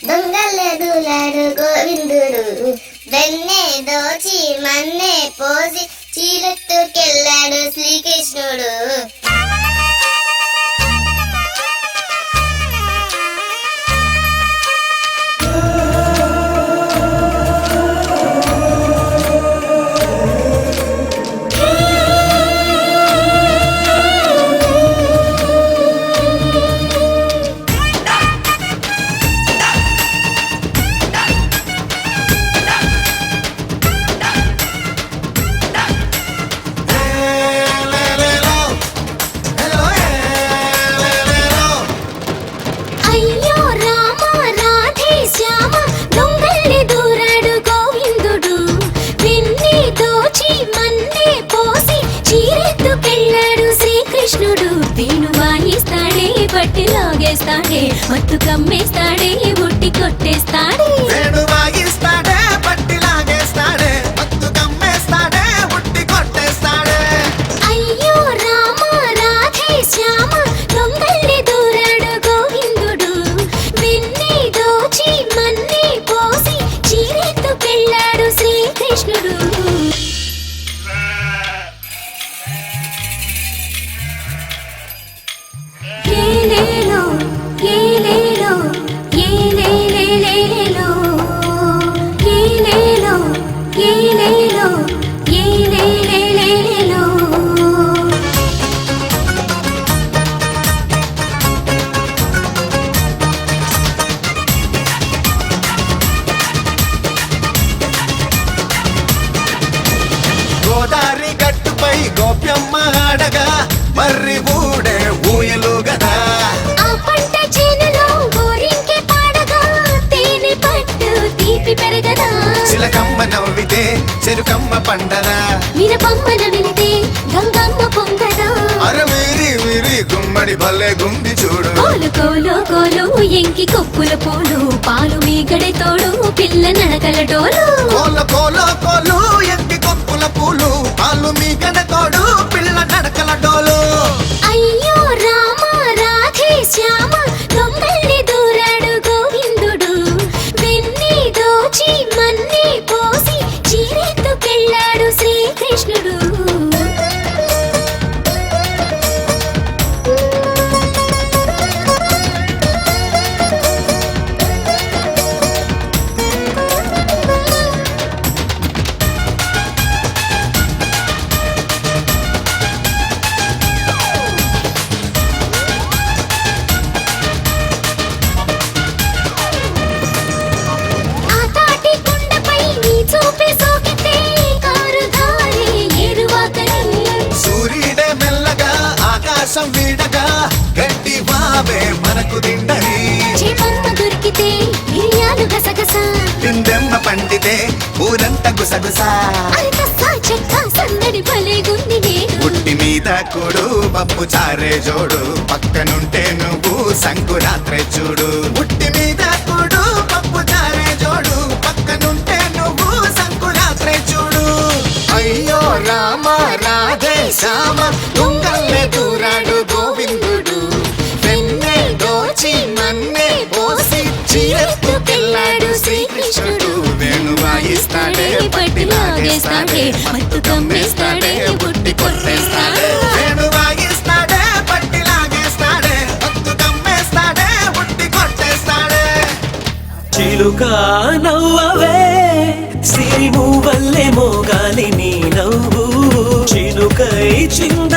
దొంగలే దూలాడు గోవిందుడు, వెన్నే దోచి మన్నే పోసి చీరెత్తుకెళ్ళాడు శ్రీకృష్ణుడు. వేణు వాయిస్తాడే, పట్టి లాగేస్తాడే, మత్తు కమ్మేస్తాడే, బుట్టి కొట్టేస్తాడే. వేణు వాయిస్తాడే, పట్టి లాగేస్తాడే, మత్తు కమ్మేస్తాడే, బుట్టి కొట్టేస్తాడే. అయ్యో రామ రాధే శ్యామ, దొంగల్ని దూరాడు గోవిందుడు, వెన్నే దోచి మన్నే పోసి చీరెత్తుకెళ్ళాడు శ్రీకృష్ణుడు. గోదారి గట్టుపై గోప్యమ్మ ఆడగా మర్రి ఊడే ఊయలు గదా, ఆ పంట చేనులో గోరింకె పాడగా తేనె పట్టు తీపి పెరగదా, చిలకమ్మ నవ్వితే చెరుకమ్మ పండదా, మిరపమ్మ నవ్వితే గంగమ్మ పొంగదా, అరవీరి వీరి గుమ్మడి భలే గుండి చూడు, కోలు కోలు కోలు ఎంకి కొప్పుల పూలు, పాలు మీగడే తోడు పిల్ల నడకల డోలు, కోలు కోలు కోలు ఎంకి కొప్పుల పూలు, పాలు మీగడ తోడు పిల్ల నడకల డోలు. అయ్యో రామ రాధే శ్యామ, దొంగల్ని దూరాడు గోవిందుడు, వెన్నే దోచి మన్నే పోసి చీరెత్తుకెళ్ళాడు శ్రీకృష్ణుడు. వీడగా గడ్డి బాబే మనకు దిండని, చేపమ్మ దొరికితే మిరియాలు గసగస, తిందెమ్మ పండితే ఊరంత గుసగుస, చెక్క సందడి భలే గుంది నేను, ఉట్టి మీద కూడు పప్పు చారే జోడు, పక్కనుంటే నువ్వు సంకురాత్రే చూడు, ఉట్టి మీద కూడు పప్పు చారే జోడు, పక్కనుంటే నువ్వు సంకురాత్రే చూడు. అయ్యో రామ రాధే శ్యామ, దొంగల్ని దూరాడు గోవిందుడు, వెన్నే దోచి మన్నే పోసి చీరెత్తుకెళ్ళాడు శ్రీకృష్ణుడు. వేణు వాయిస్తాడే, పట్టి లాగేస్తాడే, మత్తు కమ్మేస్తాడే, బుట్టి కొట్టేస్తాడే. వేణు వాయిస్తాడే, పట్టి లాగేస్తాడే, మత్తు కమ్మేస్తాడే, బుట్టి కొట్టేస్తాడే. చిలుక నవ్వవే, సిరిము వల్లే మోగాలి నీ నవ్వు, చిలుకై చింద